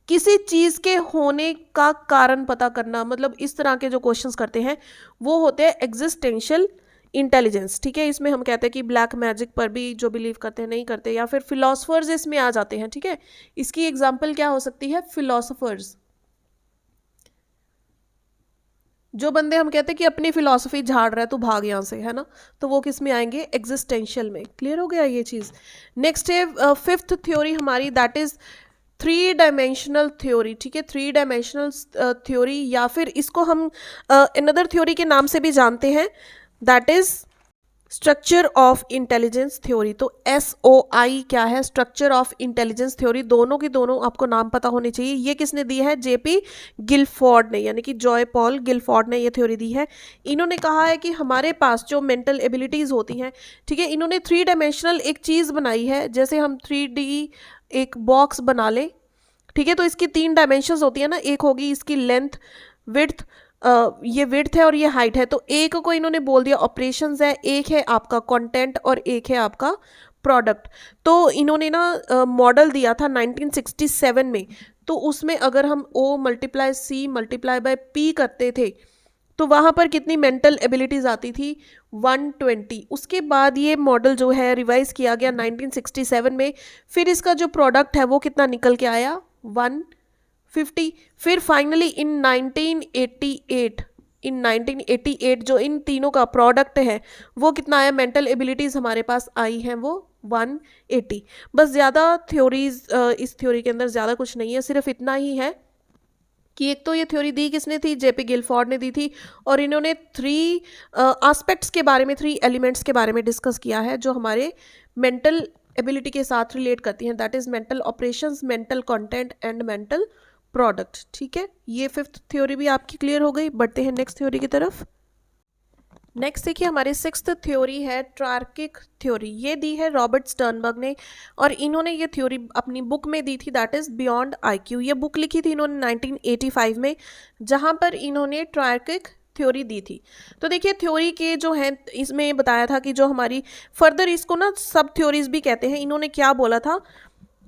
A: किसी चीज़ के होने का कारण पता करना, मतलब इस तरह के जो क्वेश्चंस करते हैं वो होते हैं एग्जिस्टेंशियल इंटेलिजेंस। ठीक है, इसमें हम कहते हैं कि ब्लैक मैजिक पर भी जो बिलीव करते हैं नहीं करते, या फिर फिलोसफर्स इसमें आ जाते हैं। ठीक है, इसकी एग्जाम्पल क्या हो सकती है, फिलोसफर्स। जो बंदे हम कहते हैं कि अपनी फिलॉसफी झाड़ रहा है तो भाग यहाँ से, है ना, तो वो किस में आएंगे, एग्जिस्टेंशियल में। क्लियर हो गया ये चीज़। नेक्स्ट है फिफ्थ थ्योरी हमारी, that is three dimensional theory. ठीक है, थ्री डायमेंशनल थ्योरी, या फिर इसको हम अनदर थ्योरी के नाम से भी जानते हैं, that is structure of intelligence theory. तो SOI क्या है, स्ट्रक्चर ऑफ इंटेलिजेंस थ्योरी। दोनों की दोनों आपको नाम पता होने चाहिए। ये किसने दी है, JP गिलफोर्ड ने, यानी कि जॉय पॉल गिलफोर्ड ने ये थ्योरी दी है। इन्होंने कहा है कि हमारे पास जो मेंटल एबिलिटीज़ होती हैं, ठीक है, इन्होंने थ्री डायमेंशनल एक चीज़ बनाई है, जैसे हम 3D एक बॉक्स बना लें। ठीक है, तो इसकी 3 डायमेंशंस होती है ना, एक होगी इसकी लेंथ, विड्थ, ये विड्थ है और ये हाइट है। तो एक को इन्होंने बोल दिया ऑपरेशंस है, एक है आपका कंटेंट और एक है आपका प्रोडक्ट। तो इन्होंने ना मॉडल दिया था 1967 में। तो उसमें अगर हम O × C × P करते थे तो वहाँ पर कितनी मेंटल एबिलिटीज़ आती थी, 120। उसके बाद ये मॉडल जो है रिवाइज किया गया 1967 में। फिर इसका जो प्रोडक्ट है वो कितना निकल के आया, 150। फिर फाइनली इन 1988 जो इन तीनों का प्रोडक्ट है वो कितना आया, मेंटल एबिलिटीज़ हमारे पास आई हैं वो 180। बस ज़्यादा थ्योरीज इस थ्योरी के अंदर ज़्यादा कुछ नहीं है, सिर्फ इतना ही है कि एक तो ये थ्योरी दी किसने थी, JP गिलफोर्ड ने दी थी, और इन्होंने 3 एस्पेक्ट्स के बारे में, 3 एलिमेंट्स के बारे में डिस्कस किया है जो हमारे मेंटल एबिलिटी के साथ रिलेट करती हैं, that is mental operations, mental content and mental product. ठीक है, ये फिफ्थ थ्योरी भी आपकी क्लियर हो गई। बढ़ते हैं नेक्स्ट थ्योरी की तरफ। नेक्स्ट देखिए हमारी सिक्स्थ थ्योरी है ट्रार्किक थ्योरी। ये दी है रॉबर्ट स्टर्नबर्ग ने, और इन्होंने ये थ्योरी अपनी बुक में दी थी, दैट इज़ बियॉन्ड IQ। ये बुक लिखी थी इन्होंने 1985 में, जहाँ पर इन्होंने ट्रार्किक थ्योरी दी थी। तो देखिए थ्योरी के जो हैं इसमें बताया था कि जो हमारी फर्दर इसको ना सब थ्योरीज भी कहते हैं। इन्होंने क्या बोला था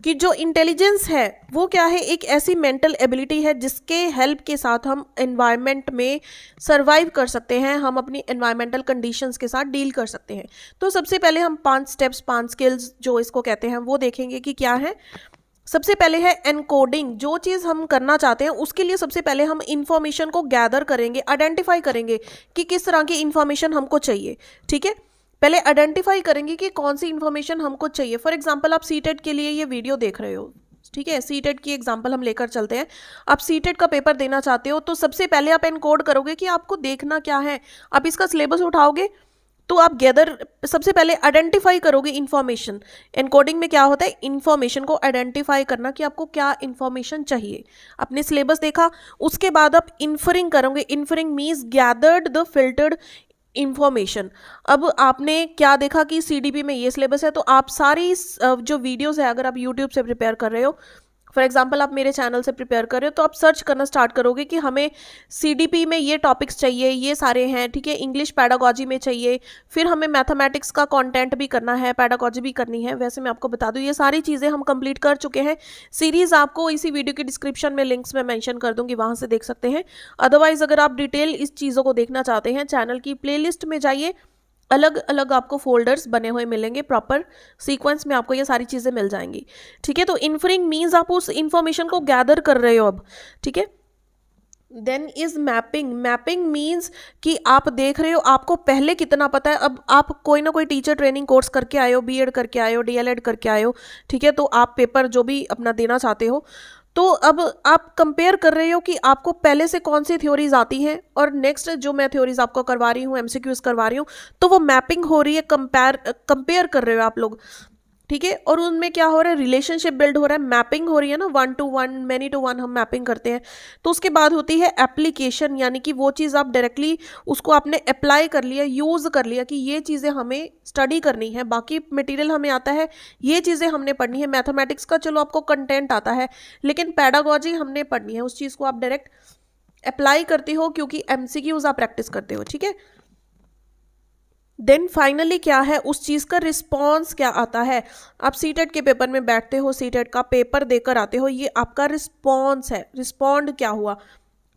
A: कि जो इंटेलिजेंस है वो क्या है, एक ऐसी मेंटल एबिलिटी है जिसके हेल्प के साथ हम एनवायरनमेंट में सरवाइव कर सकते हैं, हम अपनी एनवायरमेंटल कंडीशंस के साथ डील कर सकते हैं। तो सबसे पहले हम 5 स्टेप्स, 5 स्किल्स जो इसको कहते हैं वो देखेंगे कि क्या है। सबसे पहले है एनकोडिंग। जो चीज़ हम करना चाहते हैं उसके लिए सबसे पहले हम इंफॉर्मेशन को गैदर करेंगे, आइडेंटिफाई करेंगे कि किस तरह की इंफॉर्मेशन हमको चाहिए। ठीक है, पहले आइडेंटिफाई करेंगे कि कौन सी इंफॉर्मेशन हमको चाहिए। फॉर एग्जांपल आप सीटेट के लिए ये वीडियो देख रहे हो, ठीक है, सीटेट की एग्जांपल हम लेकर चलते हैं। आप सीटेट का पेपर देना चाहते हो तो सबसे पहले आप एनकोड करोगे कि आपको देखना क्या है। आप इसका सिलेबस उठाओगे तो आप सबसे पहले आइडेंटिफाई करोगे इंफॉर्मेशन। एनकोडिंग में क्या होता है, इंफॉर्मेशन को आइडेंटिफाई करना कि आपको क्या इंफॉर्मेशन चाहिए। आपने सिलेबस देखा, उसके बाद आप इन्फरिंग करोगे। Inferring means gathered the filtered information. अब आपने क्या देखा कि CDP में ये सिलेबस है, तो आप सारी जो वीडियोस है, अगर आप यूट्यूब से प्रिपेयर कर रहे हो, फॉर एग्जांपल आप मेरे चैनल से प्रिपेयर कर रहे हो, तो आप सर्च करना स्टार्ट करोगे कि हमें CDP में ये टॉपिक्स चाहिए, ये सारे हैं। ठीक है, इंग्लिश पैडागॉजी में चाहिए, फिर हमें मैथमेटिक्स का कंटेंट भी करना है, पैडागॉजी भी करनी है। वैसे मैं आपको बता दूं ये सारी चीज़ें हम कंप्लीट कर चुके हैं। सीरीज़ आपको इसी वीडियो की डिस्क्रिप्शन में लिंक्स में मेंशन कर दूंगी, वहाँ से देख सकते हैं। अदरवाइज अगर आप डिटेल इस चीज़ों को देखना चाहते हैं, चैनल की प्लेलिस्ट में जाइए, अलग अलग आपको फोल्डर्स बने हुए मिलेंगे, प्रॉपर सीक्वेंस में आपको ये सारी चीज़ें मिल जाएंगी। ठीक है, तो इन्फरिंग मीन्स आप उस इंफॉर्मेशन को गैदर कर रहे हो अब। ठीक है, then is mapping. Mapping means कि आप देख रहे हो आपको पहले कितना पता है। अब आप कोई ना कोई टीचर ट्रेनिंग कोर्स करके आए हो, BEd करके आए हो, DLEd करके आए हो, ठीक है, तो आप पेपर जो भी अपना देना चाहते हो, तो अब आप कंपेयर कर रहे हो कि आपको पहले से कौन सी थ्योरीज आती हैं और नेक्स्ट जो मैं थ्योरीज आपको करवा रही हूँ, MCQs करवा रही हूँ, तो वो मैपिंग हो रही है, कंपेयर कर रहे हो आप लोग। ठीक है, और उनमें क्या हो रहा है, रिलेशनशिप बिल्ड हो रहा है, मैपिंग हो रही है ना, 1 to 1 मैनी टू 1 हम मैपिंग करते हैं। तो उसके बाद होती है एप्लीकेशन, यानी कि वो चीज़ आप डायरेक्टली उसको आपने अप्लाई कर लिया, यूज़ कर लिया कि ये चीज़ें हमें स्टडी करनी है, बाकी मटेरियल हमें आता है, ये चीज़ें हमने पढ़नी है। मैथमेटिक्स का चलो आपको कंटेंट आता है, लेकिन पैडागॉजी हमने पढ़नी है, उस चीज़ को आप डायरेक्ट अप्लाई करती हो क्योंकि एमसीक्यूज आप प्रैक्टिस करते हो, ठीक है। देन फाइनली क्या है, उस चीज़ का रिस्पॉन्स क्या आता है। आप सीटेट के पेपर में बैठते हो, सीटेट का पेपर देकर आते हो, ये आपका रिस्पॉन्स है, रिस्पॉन्ड क्या हुआ,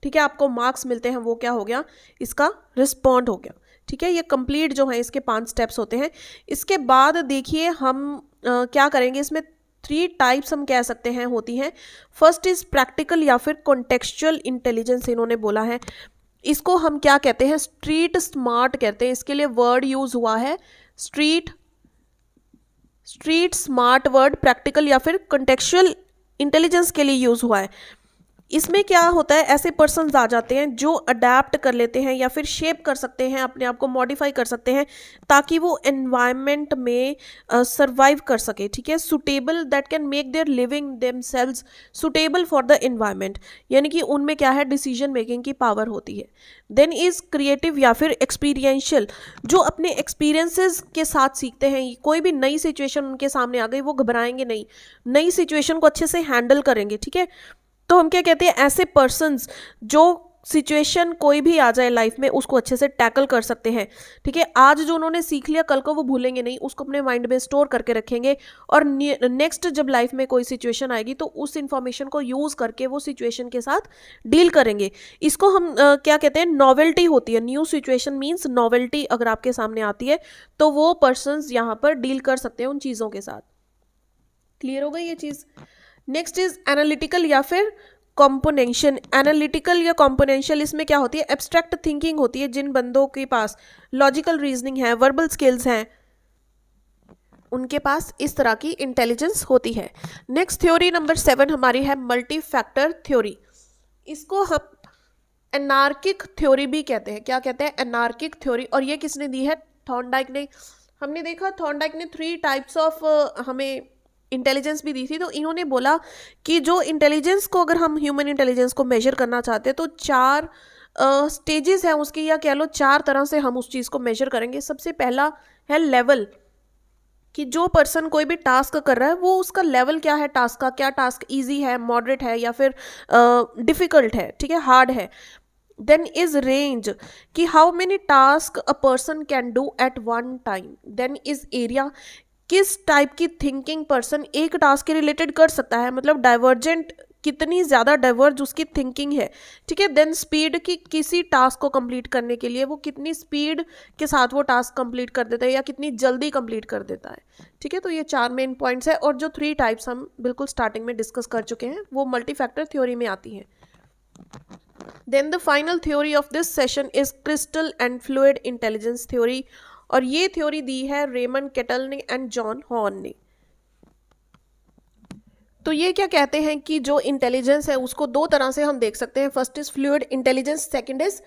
A: ठीक है। आपको मार्क्स मिलते हैं, वो क्या हो गया, इसका रिस्पॉन्ड हो गया, ठीक है। ये कंप्लीट जो है इसके 5 स्टेप्स होते हैं। इसके बाद देखिए हम क्या करेंगे, इसमें 3 टाइप्स हम कह सकते हैं होती हैं। फर्स्ट इज प्रैक्टिकल या फिर कॉन्टेक्चुअल इंटेलिजेंस इन्होंने बोला है। इसको हम क्या कहते हैं, स्ट्रीट स्मार्ट कहते हैं, इसके लिए वर्ड यूज हुआ है स्ट्रीट स्मार्ट वर्ड प्रैक्टिकल या फिर कॉन्टेक्चुअल इंटेलिजेंस के लिए यूज हुआ है। इसमें क्या होता है, ऐसे पर्सन्स आ जाते हैं जो अडेप्ट कर लेते हैं या फिर शेप कर सकते हैं, अपने आप को मॉडिफाई कर सकते हैं ताकि वो एनवायरनमेंट में सर्वाइव कर सके, ठीक है। Suitable that can make their living themselves suitable for the environment, यानी कि उनमें क्या है, डिसीजन मेकिंग की पावर होती है। देन इज क्रिएटिव या फिर एक्सपीरियंशियल, जो अपने एक्सपीरियंसेस के साथ सीखते हैं। कोई भी नई सिचुएशन उनके सामने आ गई, वो घबराएंगे नहीं, नई सिचुएशन को अच्छे से हैंडल करेंगे, ठीक है। तो हम क्या कहते हैं, ऐसे पर्सन्स जो सिचुएशन कोई भी आ जाए लाइफ में उसको अच्छे से टैकल कर सकते हैं, ठीक है। आज जो उन्होंने सीख लिया कल को वो भूलेंगे नहीं, उसको अपने माइंड में स्टोर करके रखेंगे और नेक्स्ट जब लाइफ में कोई सिचुएशन आएगी तो उस इंफॉर्मेशन को यूज़ करके वो सिचुएशन के साथ डील करेंगे। इसको हम क्या कहते हैं, नॉवेल्टी होती है। न्यू सिचुएशन मीन्स नॉवेल्टी अगर आपके सामने आती है तो वो पर्सन्स यहाँ पर डील कर सकते हैं उन चीज़ों के साथ। क्लियर हो गई ये चीज़। नेक्स्ट इज एनालिटिकल या फिर कॉम्पोनेंशियल। एनालिटिकल या कॉम्पोनेंशियल, इसमें क्या होती है, एब्स्ट्रैक्ट थिंकिंग होती है। जिन बंदों के पास लॉजिकल रीजनिंग है, वर्बल स्किल्स हैं, उनके पास इस तरह की इंटेलिजेंस होती है। नेक्स्ट थ्योरी नंबर 7 हमारी है मल्टी फैक्टर थ्योरी। इसको हम एनार्किक थ्योरी भी कहते हैं। क्या कहते हैं, एनार्किक थ्योरी। और ये किसने दी है, थॉर्नडाइक ने। हमने देखा थॉर्नडाइक ने 3 टाइप्स ऑफ हमें इंटेलिजेंस भी दी थी। तो इन्होंने बोला कि जो इंटेलिजेंस को अगर हम ह्यूमन इंटेलिजेंस को मेजर करना चाहते हैं तो 4 स्टेजेस हैं उसकी, या कह लो 4 तरह से हम उस चीज़ को मेजर करेंगे। सबसे पहला है लेवल, कि जो पर्सन कोई भी टास्क कर रहा है वो उसका लेवल क्या है टास्क का, क्या टास्क इजी है, मॉडरेट है या फिर डिफ़िकल्ट है, ठीक है, हार्ड है। देन इज रेंज, कि how many task a person can do at one time. Then is area, किस टाइप की थिंकिंग पर्सन एक टास्क के रिलेटेड कर सकता है, मतलब डाइवर्जेंट, कितनी ज़्यादा डाइवर्ज उसकी थिंकिंग है, ठीक है। देन स्पीड, कि किसी टास्क को कंप्लीट करने के लिए वो कितनी स्पीड के साथ वो टास्क कंप्लीट कर देता है या कितनी जल्दी कंप्लीट कर देता है, ठीक है। तो ये 4 मेन पॉइंट्स है। और जो 3 टाइप्स हम बिल्कुल स्टार्टिंग में डिस्कस कर चुके हैं वो मल्टी फैक्टर थ्योरी में आती हैं। Then the final theory of this session is crystal and fluid intelligence theory, और ये थ्योरी दी है रेमंड केटल ने एंड जॉन हॉर्न ने। तो ये क्या कहते हैं कि जो इंटेलिजेंस है उसको 2 तरह से हम देख सकते हैं। First is fluid intelligence, second is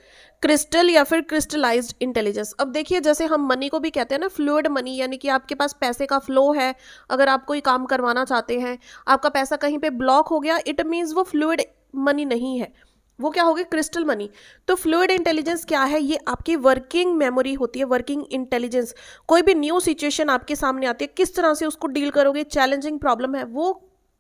A: crystal या फिर क्रिस्टलाइज्ड इंटेलिजेंस। अब देखिए जैसे हम मनी को भी कहते हैं ना फ्लूइड मनी, यानी कि आपके पास पैसे का फ्लो है, अगर आप कोई काम करवाना चाहते हैं, आपका पैसा कहीं पे ब्लॉक हो गया, इट मीन्स वो फ्लूइड मनी नहीं है, वो क्या होगी, क्रिस्टल मनी। तो फ्लूइड इंटेलिजेंस क्या है, ये आपकी वर्किंग मेमोरी होती है, वर्किंग इंटेलिजेंस। कोई भी न्यू सिचुएशन आपके सामने आती है, किस तरह से उसको डील करोगे, चैलेंजिंग प्रॉब्लम है, वो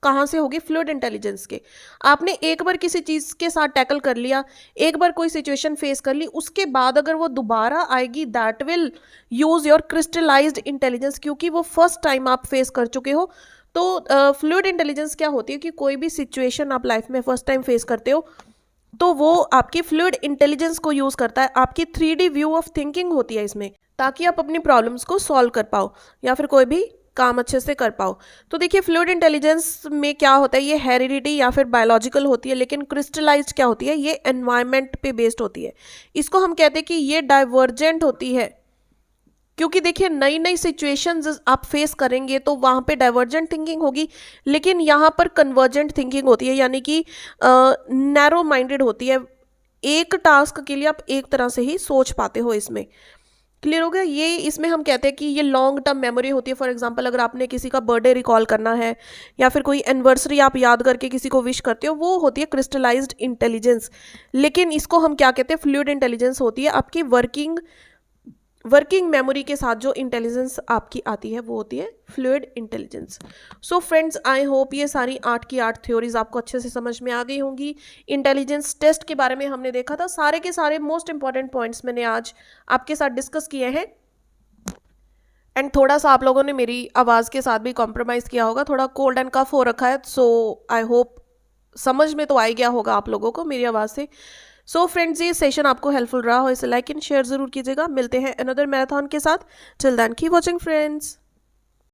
A: कहाँ से होगी, फ्लूइड इंटेलिजेंस के। आपने एक बार किसी चीज़ के साथ टैकल कर लिया, एक बार कोई सिचुएशन फेस कर ली, उसके बाद अगर वो दोबारा आएगी, that will use your crystallised intelligence, क्योंकि वो फर्स्ट टाइम आप फेस कर चुके हो। तो फ्लूइड इंटेलिजेंस क्या होती है कि कोई भी सिचुएशन आप लाइफ में फर्स्ट टाइम फेस करते हो तो वो आपकी फ्लूइड इंटेलिजेंस को यूज़ करता है, आपकी 3D व्यू ऑफ थिंकिंग होती है इसमें, ताकि आप अपनी प्रॉब्लम्स को सॉल्व कर पाओ या फिर कोई भी काम अच्छे से कर पाओ। तो देखिए फ्लूइड इंटेलिजेंस में क्या होता है, ये हेरिडिटी या फिर बायोलॉजिकल होती है, लेकिन क्रिस्टलाइज्ड क्या होती है, ये एनवायरनमेंट पे बेस्ड होती है। इसको हम कहते हैं कि ये डाइवर्जेंट होती है, क्योंकि देखिए नई नई सिचुएशंस आप फेस करेंगे तो वहाँ पे डाइवर्जेंट थिंकिंग होगी, लेकिन यहाँ पर कन्वर्जेंट थिंकिंग होती है, यानी कि नैरो माइंडेड होती है। एक टास्क के लिए आप एक तरह से ही सोच पाते हो इसमें। क्लियर हो गया। ये इसमें हम कहते हैं कि ये लॉन्ग टर्म मेमोरी होती है। फॉर एग्जांपल अगर आपने किसी का बर्थडे रिकॉल करना है या फिर कोई एनिवर्सरी आप याद करके किसी को विश करते हो, वो होती है क्रिस्टलाइज्ड इंटेलिजेंस। लेकिन इसको हम क्या कहते हैं, फ्लूइड इंटेलिजेंस होती है। आपकी वर्किंग मेमोरी के साथ जो इंटेलिजेंस आपकी आती है वो होती है fluid intelligence. So friends, I hope ये सारी 8 की 8 थ्योरीज आपको अच्छे से समझ में आ गई होंगी। इंटेलिजेंस टेस्ट के बारे में हमने देखा था, सारे के सारे मोस्ट इंपॉर्टेंट पॉइंट्स मैंने आज आपके साथ डिस्कस किए हैं। एंड थोड़ा सा आप लोगों ने मेरी आवाज़ के साथ भी कॉम्प्रोमाइज़ किया होगा, थोड़ा कोल्ड एंड कफ हो रखा है। सो आई होप समझ में तो आ ही गया होगा आप लोगों को मेरी आवाज़ से। सो फ्रेंड्स, ये सेशन आपको हेल्पफुल रहा हो इसे लाइक एंड शेयर ज़रूर कीजिएगा। मिलते हैं अनदर मैराथन के साथ। Till then keep watching friends.